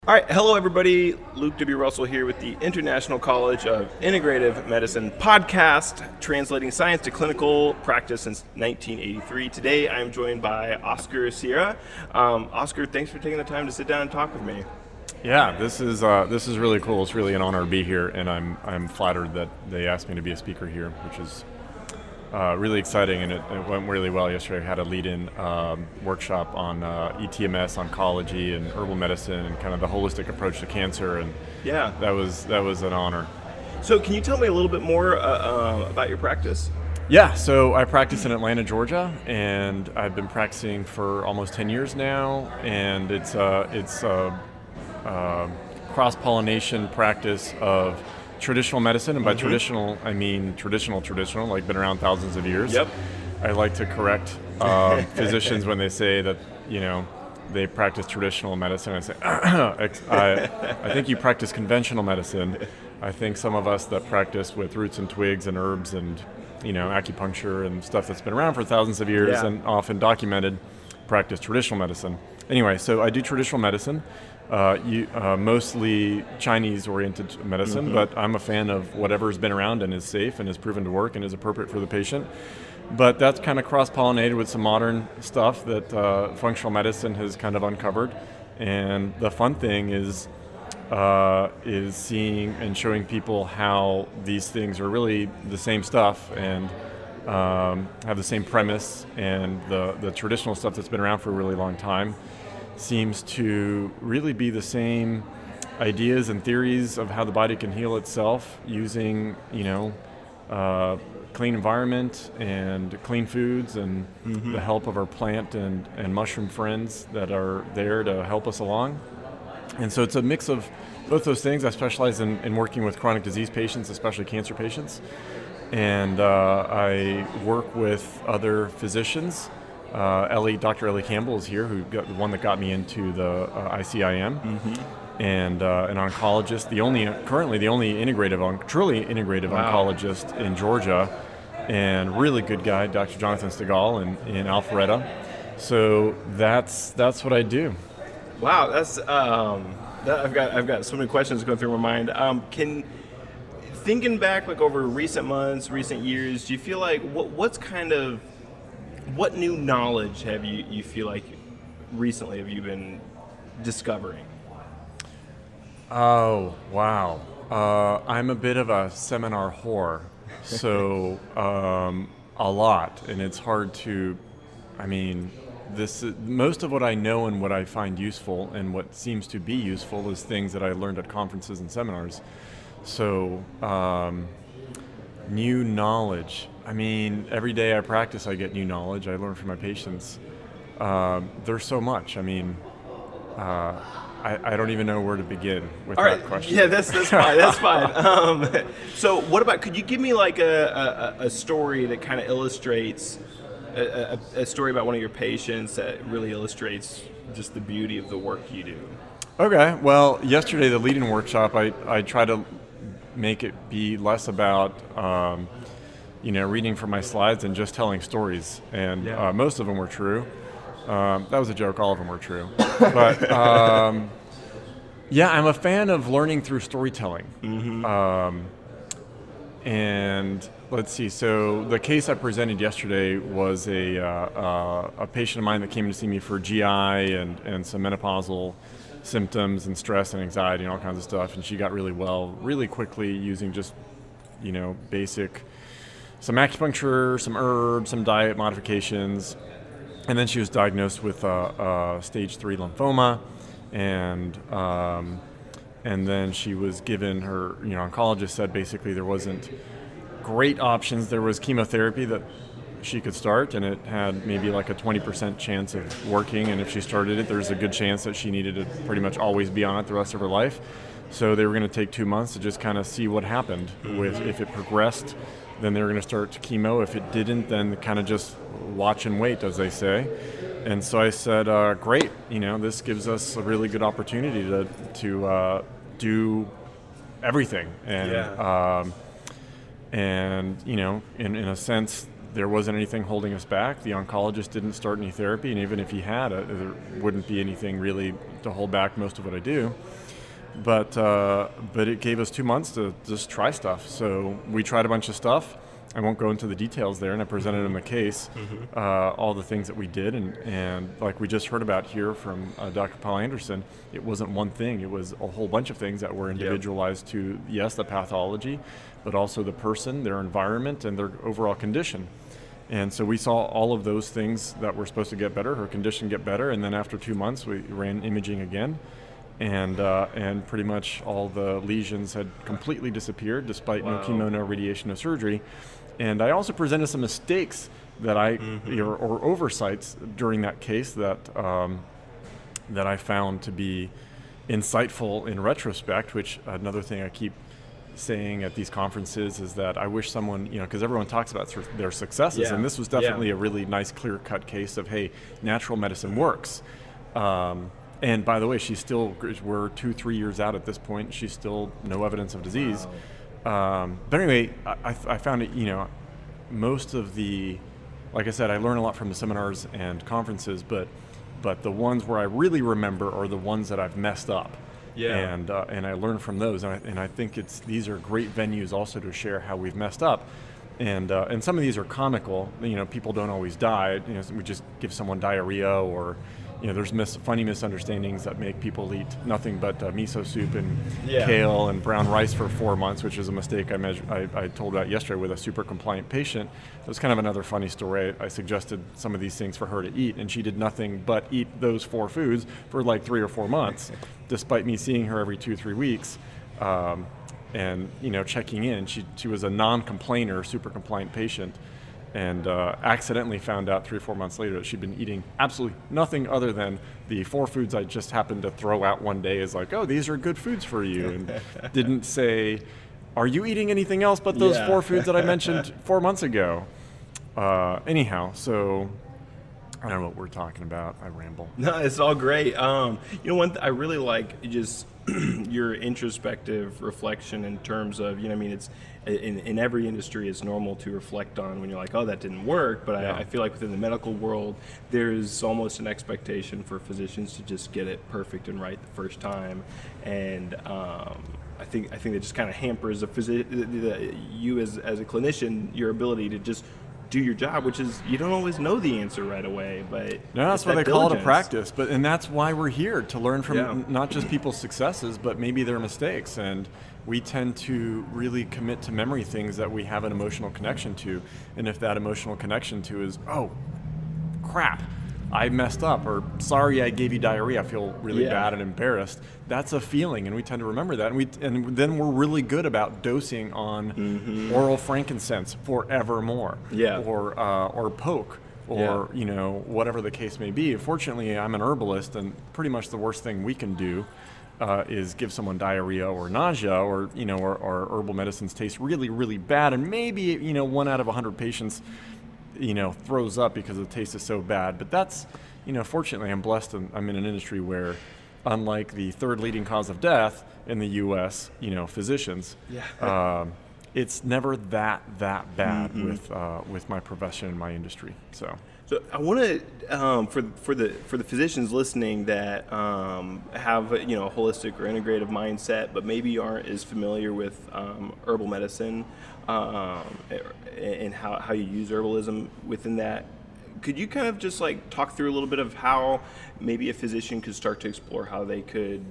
All right, hello everybody. Luke W. Russell here with the International College of Integrative Medicine podcast, translating science to clinical practice since 1983. Today I'm joined by Oscar Sierra. Oscar, thanks for taking the time to sit down and talk with me. Yeah, this is really cool. It's really an honor to be here, and I'm flattered that they asked me to be a speaker here, which is really exciting, and it went really well yesterday. I had a lead-in workshop on ETMS, oncology, and herbal medicine, and kind of the holistic approach to cancer, and Yeah. that was an honor. So can you tell me a little bit more about your practice? Yeah, so I practice in Atlanta, Georgia, and I've been practicing for almost 10 years now, and it's cross-pollination practice of traditional medicine, and by traditional, I mean traditional, like been around thousands of years. Yep. I like to correct physicians when they say that, they practice traditional medicine. I say, I think you practice conventional medicine. I think some of us that practice with roots and twigs and herbs and, acupuncture and stuff that's been around for thousands of years and often documented, practice traditional medicine. Anyway, so I do traditional medicine. Mostly Chinese-oriented medicine, but I'm a fan of whatever has been around and is safe and is proven to work and is appropriate for the patient. But that's kind of cross-pollinated with some modern stuff that functional medicine has kind of uncovered. And the fun thing is seeing and showing people how these things are really the same stuff and have the same premise, and the traditional stuff that's been around for a really long time seems to really be the same ideas and theories of how the body can heal itself using, clean environment and clean foods and the help of our plant and mushroom friends that are there to help us along. And so it's a mix of both those things. I specialize in working with chronic disease patients, especially cancer patients. And I work with other physicians. Dr. Ellie Campbell is here, the one that got me into the ICIM, and an oncologist, currently the only truly integrative oncologist in Georgia, and really good guy, Dr. Jonathan Stegall in Alpharetta. So that's what I do. Wow, that's I've got so many questions going through my mind. Thinking back like over recent months, recent years, do you feel like what new knowledge have you feel like recently have you been discovering? Oh, wow. I'm a bit of a seminar whore, so a lot, and it's hard to, most of what I know and what I find useful and what seems to be useful is things that I learned at conferences and seminars. So, new knowledge. Every day I practice, I get new knowledge. I learn from my patients. There's so much. I don't even know where to begin with that question. Yeah, that's fine. That's fine. So, what about? Could you give me like a story that kind of illustrates a story about one of your patients that really illustrates just the beauty of the work you do? Okay. Well, yesterday the lead-in workshop, I try to make it be less about reading from my slides and just telling stories, and most of them were true. That was a joke. All of them were true. But I'm a fan of learning through storytelling. And let's see. So the case I presented yesterday was a patient of mine that came to see me for GI and some menopausal symptoms and stress and anxiety and all kinds of stuff. And she got really well really quickly using just basic. Some acupuncture, some herbs, some diet modifications, and then she was diagnosed with stage 3 lymphoma, and then she was given her, oncologist said basically there wasn't great options. There was chemotherapy that she could start, and it had maybe like a 20% chance of working, and if she started it, there's a good chance that she needed to pretty much always be on it the rest of her life. So they were going to take 2 months to just kind of see what happened. If it progressed, then they were going to start chemo. If it didn't, then kind of just watch and wait, as they say. And so I said, great, this gives us a really good opportunity to do everything. And in a sense, there wasn't anything holding us back. The oncologist didn't start any therapy, and even if he had, there wouldn't be anything really to hold back most of what I do. But it gave us 2 months to just try stuff. So we tried a bunch of stuff. I won't go into the details there, and I presented him a case, all the things that we did, and like we just heard about here from Dr. Paul Anderson, it wasn't one thing, it was a whole bunch of things that were individualized to, yes, the pathology, but also the person, their environment, and their overall condition. And so we saw all of those things that were supposed to get better, her condition get better, and then after 2 months we ran imaging again, and pretty much all the lesions had completely disappeared despite no chemo, no radiation, no surgery. And I also presented some mistakes that or oversights during that case that I found to be insightful in retrospect, which another thing I keep saying at these conferences is that I wish someone, because everyone talks about their successes, and this was definitely a really nice clear-cut case of, hey, natural medicine works. And by the way, we're 2-3 years out at this point, she's still no evidence of disease. But anyway, I found it, most of like I said, I learn a lot from the seminars and conferences, but the ones where I really remember are the ones that I've messed up. Yeah. And I learn from those, and I think these are great venues also to share how we've messed up. And some of these are comical. People don't always die. We just give someone diarrhea, or there's funny misunderstandings that make people eat nothing but miso soup and kale and brown rice for 4 months, which is a mistake I told about yesterday with a super compliant patient. It was kind of another funny story. I suggested some of these things for her to eat, and she did nothing but eat those 4 foods for like 3 or 4 months, despite me seeing her every 2-3 weeks. And checking in, she was a non-complainer, super compliant patient, and accidentally found out 3 or 4 months later that she'd been eating absolutely nothing other than the 4 foods I just happened to throw out one day as like, oh, these are good foods for you, and didn't say, are you eating anything else but those 4 foods that I mentioned 4 months ago? Anyhow, so I don't know what we're talking about. I ramble. No, it's all great. One thing I really like just your introspective reflection in terms of, it's in every industry it's normal to reflect on when you're like, oh, that didn't work. But I feel like within the medical world, there's almost an expectation for physicians to just get it perfect and right the first time. And I think that just kind of hampers you as a clinician, your ability to just do your job, which is you don't always know the answer right away, but no, that's why they call it a practice. And that's why we're here, to learn from not just people's successes, but maybe their mistakes. And we tend to really commit to memory things that we have an emotional connection to. And if that emotional connection to is, oh, crap, I messed up, or sorry, I gave you diarrhea, I feel really bad and embarrassed. That's a feeling, and we tend to remember that. And then we're really good about dosing on oral frankincense forevermore, or poke, or whatever the case may be. Fortunately, I'm an herbalist, and pretty much the worst thing we can do is give someone diarrhea or nausea, or our herbal medicines taste really, really bad, and maybe 1 out of 100 patients throws up because the taste is so bad. But that's, fortunately, I'm blessed, and I'm in an industry where, unlike the 3rd leading cause of death in the U.S., physicians, it's never that bad with my profession and my industry. So I want to, for the physicians listening that have a holistic or integrative mindset, but maybe aren't as familiar with herbal medicine and how you use herbalism within that, could you kind of just talk through a little bit of how maybe a physician could start to explore how they could?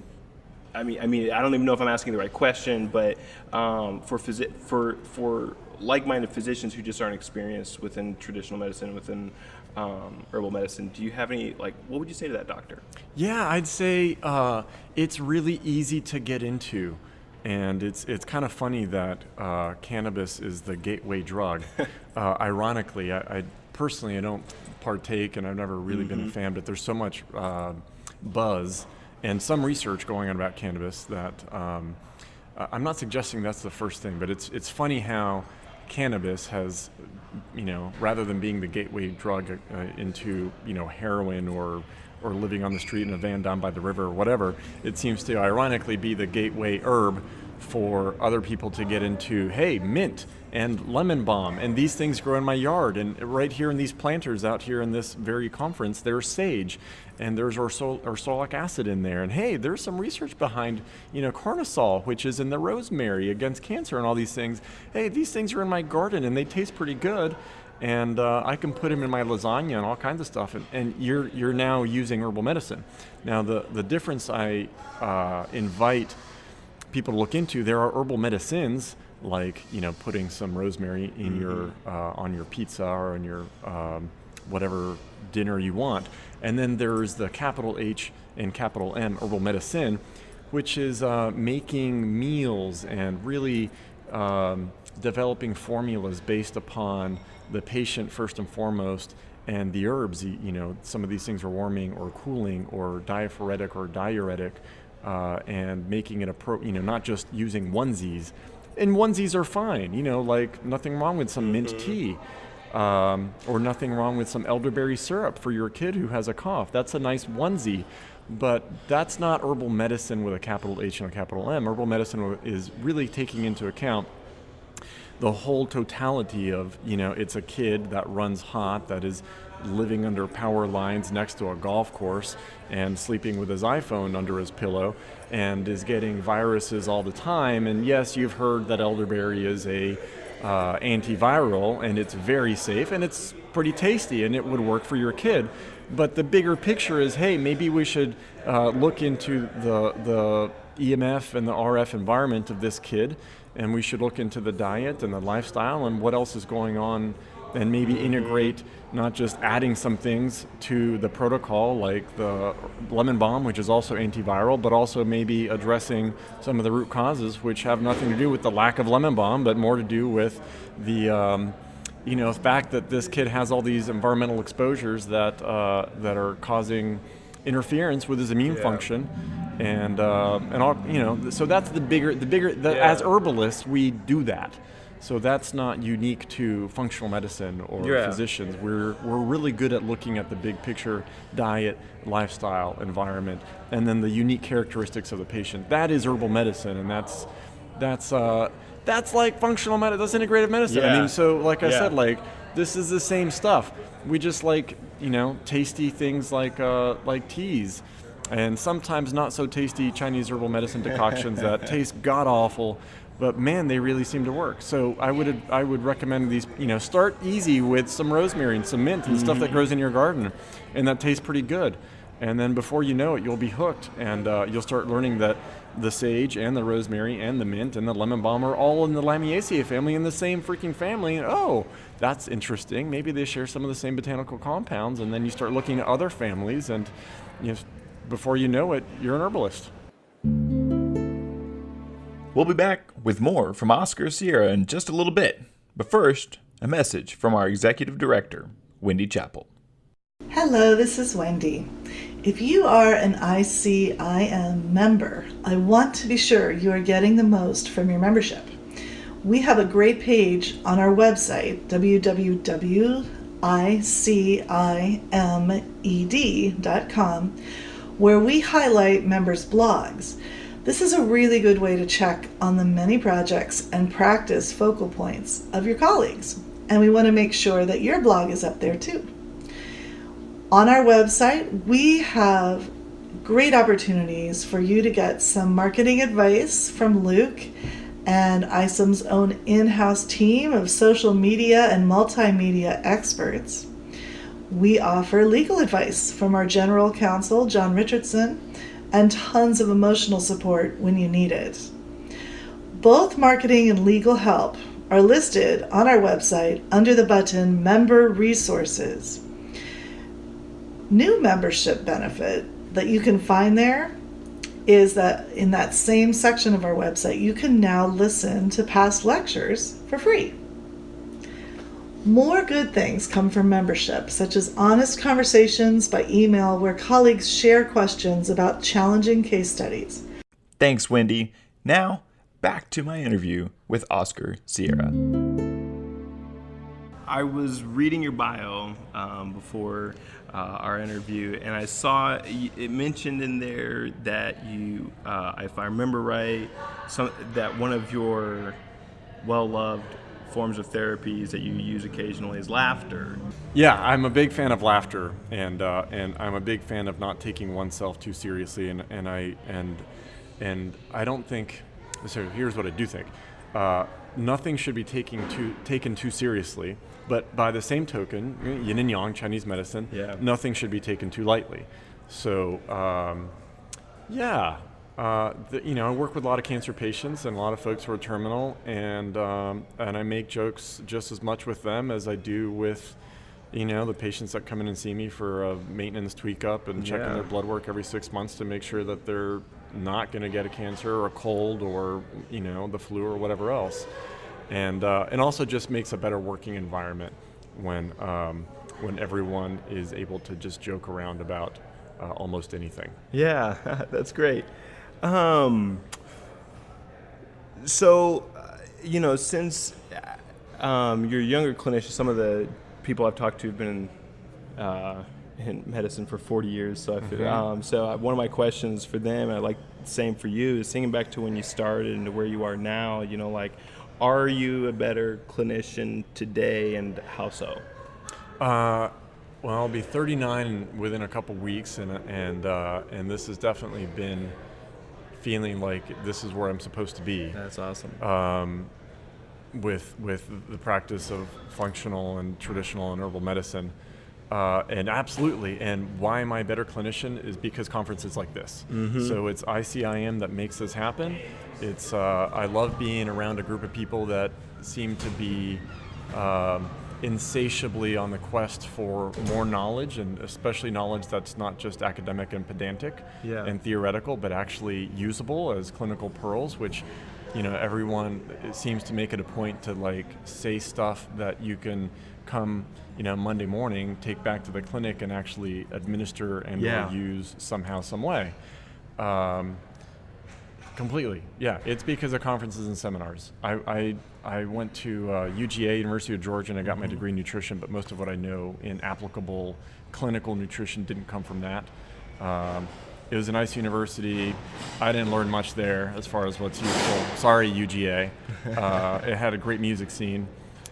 I mean, I don't even know if I'm asking the right question, but for like-minded physicians who just aren't experienced within traditional medicine, within herbal medicine, do you have any, what would you say to that doctor? Yeah, I'd say it's really easy to get into. And it's kind of funny that cannabis is the gateway drug. Ironically, I personally, I don't partake, and I've never really been a fan, but there's so much buzz and some research going on about cannabis that I'm not suggesting that's the first thing, but it's funny how cannabis has, rather than being the gateway drug into, heroin or living on the street in a van down by the river or whatever, it seems to ironically be the gateway herb for other people to get into, hey, mint and lemon balm, and these things grow in my yard, and right here in these planters out here in this very conference, there's sage, and there's ursolic acid in there, and hey, there's some research behind, cortisol, which is in the rosemary against cancer and all these things. Hey, these things are in my garden, and they taste pretty good, and I can put them in my lasagna and all kinds of stuff, and you're now using herbal medicine. Now, the difference I invite people to look into, there are herbal medicines, like putting some rosemary in your on your pizza or on your whatever dinner you want, and then there's the capital H and capital M herbal medicine, which is making meals and really developing formulas based upon the patient first and foremost, and the herbs. Some of these things are warming or cooling or diaphoretic or diuretic, and making it not just using onesies. And onesies are fine, like nothing wrong with some mint tea, or nothing wrong with some elderberry syrup for your kid who has a cough. That's a nice onesie, but that's not herbal medicine with a capital H and a capital M. Herbal medicine is really taking into account the whole totality of, it's a kid that runs hot, that is living under power lines next to a golf course and sleeping with his iPhone under his pillow and is getting viruses all the time. And yes, you've heard that elderberry is a antiviral, and it's very safe, and it's pretty tasty, and it would work for your kid. But the bigger picture is, hey, maybe we should look into the EMF and the RF environment of this kid, and we should look into the diet and the lifestyle and what else is going on, and maybe integrate not just adding some things to the protocol like the lemon balm, which is also antiviral, but also maybe addressing some of the root causes, which have nothing to do with the lack of lemon balm, but more to do with the fact that this kid has all these environmental exposures that are causing interference with his immune function, and all, so that's the bigger. As herbalists, we do that. So that's not unique to functional medicine or physicians. We're really good at looking at the big picture: diet, lifestyle, environment, and then the unique characteristics of the patient. That is herbal medicine, and that's like functional medicine. That's integrative medicine. Yeah. I mean, so like I said, like this is the same stuff. We just like tasty things like teas, and sometimes not so tasty Chinese herbal medicine decoctions that taste god awful. But man, they really seem to work. So I would recommend these. Start easy with some rosemary and some mint and stuff that grows in your garden, and that tastes pretty good. And then before you know it, you'll be hooked, and you'll start learning that the sage and the rosemary and the mint and the lemon balm are all in the Lamiaceae family, in the same freaking family. And oh, that's interesting. Maybe they share some of the same botanical compounds. And then you start looking at other families, and before you know it, you're an herbalist. We'll be back with more from Oscar Sierra in just a little bit. But first, a message from our executive director, Wendy Chappell. Hello, this is Wendy. If you are an ICIM member, I want to be sure you are getting the most from your membership. We have a great page on our website, www.icimed.com, where we highlight members' blogs. This is a really good way to check on the many projects and practice focal points of your colleagues, and we want to make sure that your blog is up there too. On our website, we have great opportunities for you to get some marketing advice from Luke and ICIM's own in-house team of social media and multimedia experts. We offer legal advice from our general counsel, John Richardson, and tons of emotional support when you need it. Both marketing and legal help are listed on our website under the button Member Resources. New membership benefit that you can find there is that in that same section of our website, you can now listen to past lectures for free. More good things come from membership, such as honest conversations by email where colleagues share questions about challenging case studies. Thanks, Wendy. Now, back to my interview with Oscar Sierra. I was reading your bio before our interview, and I saw it mentioned in there that you, if I remember right, that one of your well-loved forms of therapies that you use occasionally is laughter. Yeah, I'm a big fan of laughter, and I'm a big fan of not taking oneself too seriously, and I don't think. So here's what I do think: nothing should be taken too seriously. But by the same token, yin and yang, Chinese medicine, nothing should be taken too lightly. So I work with a lot of cancer patients and a lot of folks who are terminal, and I make jokes just as much with them as I do with, the patients that come in and see me for a maintenance tweak up and checking their blood work every 6 months to make sure that they're not going to get a cancer or a cold or the flu or whatever else, and also just makes a better working environment when everyone is able to just joke around about almost anything. Yeah, that's great. Since you're a younger clinician, some of the people I've talked to have been in medicine for 40 years. So I feel, so one of my questions for them, and I like the same for you, is thinking back to when you started and to where you are now. Are you a better clinician today, and how so? Well, I'll be 39 within a couple weeks, and this has definitely been feeling like this is where I'm supposed to be. That's awesome. With the practice of functional and traditional and herbal medicine, and absolutely. And why am I a better clinician is because conferences like this. So it's ICIM that makes this happen. It's I love being around a group of people that seem to be insatiably on the quest for more knowledge, and especially knowledge that's not just academic and pedantic and theoretical, but actually usable as clinical pearls, which everyone seems to make it a point to say stuff that you can come Monday morning, take back to the clinic and actually administer and or use somehow, some way. Completely, yeah. It's because of conferences and seminars. I went to UGA, University of Georgia, and I got my degree in nutrition, but most of what I know in applicable clinical nutrition didn't come from that. It was a nice university. I didn't learn much there as far as what's useful. Sorry, UGA. It had a great music scene,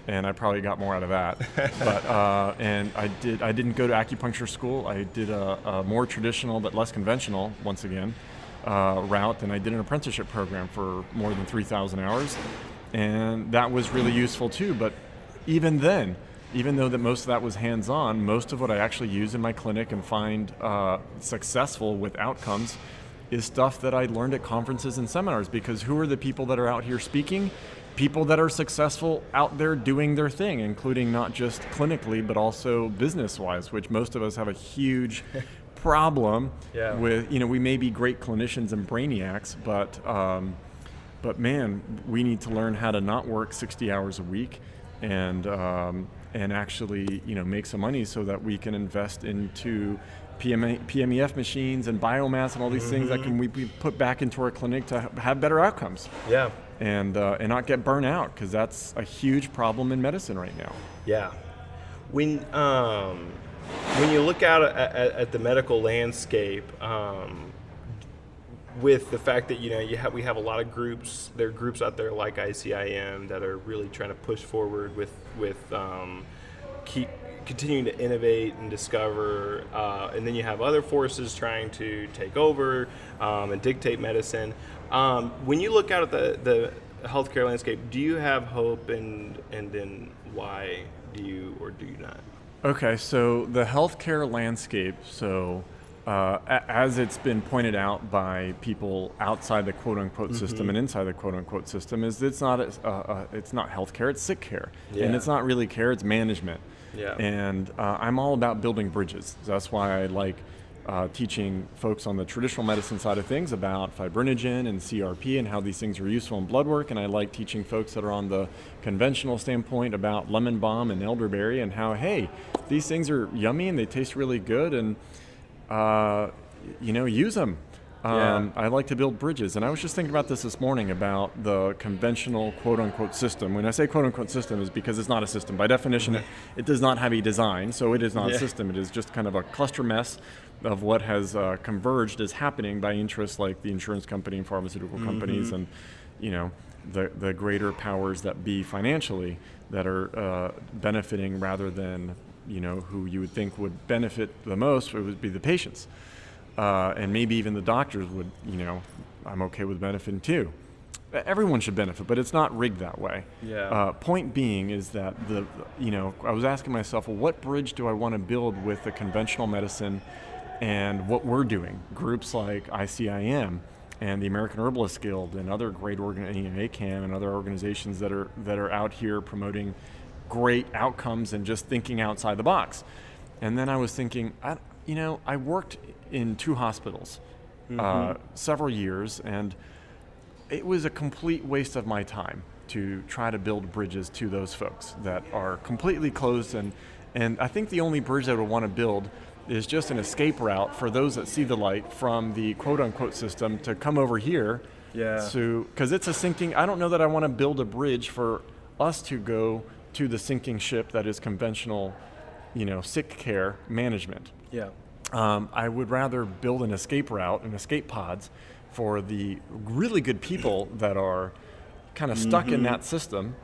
and I probably got more out of that. But and I didn't go to acupuncture school. I did a more traditional but less conventional, once again, route, and I did an apprenticeship program for more than 3,000 hours, and that was really useful too. But even then, even though that most of that was hands-on, most of what I actually use in my clinic and find successful with outcomes is stuff that I learned at conferences and seminars, because who are the people that are out here speaking? People that are successful out there doing their thing, including not just clinically, but also business-wise, which most of us have a huge problem with. We may be great clinicians and brainiacs, but man, we need to learn how to not work 60 hours a week and actually, make some money so that we can invest into PMEF machines and biomass and all these things that can we put back into our clinic to have better outcomes. Yeah. And not get burnt out, because that's a huge problem in medicine right now. Yeah. When you look out at the medical landscape, with the fact that we have a lot of groups, there are groups out there like ICIM that are really trying to push forward with keep continuing to innovate and discover, and then you have other forces trying to take over and dictate medicine. When you look out at the healthcare landscape, do you have hope, and then why do you or do you not? Okay, so the healthcare landscape, as it's been pointed out by people outside the quote-unquote system and inside the quote-unquote system, is it's not healthcare, it's sick care. And it's not really care, it's management. And I'm all about building bridges. That's why I like teaching folks on the traditional medicine side of things about fibrinogen and CRP and how these things are useful in blood work. And I like teaching folks that are on the conventional standpoint about lemon balm and elderberry and how, hey, these things are yummy and they taste really good, and use them. I like to build bridges. And I was just thinking about this morning about the conventional quote-unquote system. When I say quote-unquote system, is because it's not a system. By definition, it does not have a design, so it is not a system. It is just kind of a cluster mess of what has converged is happening by interests like the insurance company and pharmaceutical companies and, the greater powers that be financially that are benefiting rather than, who you would think would benefit the most, it would be the patients. And maybe even the doctors would, I'm okay with benefiting too. Everyone should benefit, but it's not rigged that way. Point being is that I was asking myself, well, what bridge do I want to build with the conventional medicine and what we're doing? Groups like ICIM and the American Herbalist Guild and other great ACAM and other organizations that are out here promoting great outcomes and just thinking outside the box. And then I was thinking, I worked in 2 hospitals several years, and it was a complete waste of my time to try to build bridges to those folks that are completely closed. And I think the only bridge I would want to build is just an escape route for those that see the light from the quote-unquote system to come over here. Because it's a sinking, I don't know that I want to build a bridge for us to go to the sinking ship that is conventional, sick care management. I would rather build an escape route and escape pods for the really good people that are kind of stuck in that system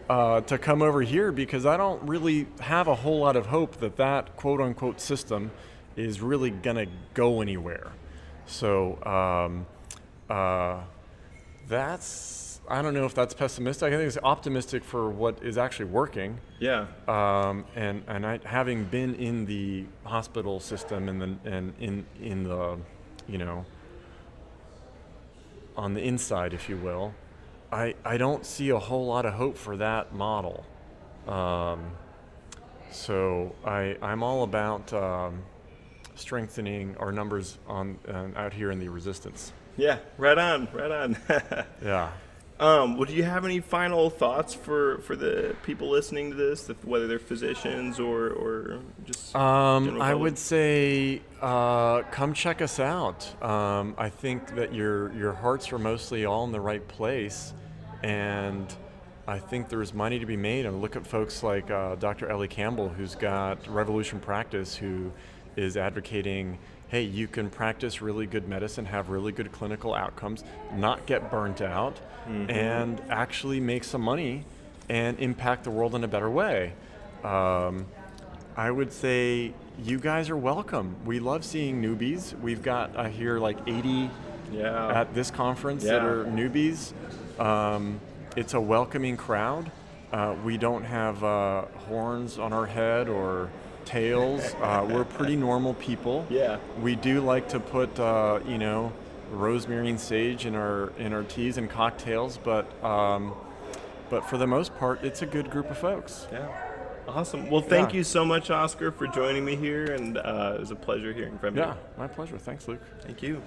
to come over here, because I don't really have a whole lot of hope that quote-unquote system is really going to go anywhere. So I don't know if that's pessimistic. I think it's optimistic for what is actually working. And I, having been in the hospital system and in the on the inside, if you will, I don't see a whole lot of hope for that model. So I'm all about strengthening our numbers on out here in the resistance. Right on. Well, do you have any final thoughts for the people listening to this, whether they're physicians or just I would say come check us out. I think that your hearts are mostly all in the right place, and I think there's money to be made. And look at folks like Dr. Ellie Campbell, who's got Revolution Practice, who is advocating, hey, you can practice really good medicine, have really good clinical outcomes, not get burnt out, and actually make some money and impact the world in a better way. I would say you guys are welcome. We love seeing newbies. We've got here like 80 at this conference that are newbies. It's a welcoming crowd. We don't have horns on our head or tails. We're pretty normal people. We do like to put rosemary and sage in our teas and cocktails, but for the most part, it's a good group of folks. Awesome. Well, thank you so much, Oscar, for joining me here, and it was a pleasure hearing from you. My pleasure. Thanks, Luke. Thank you.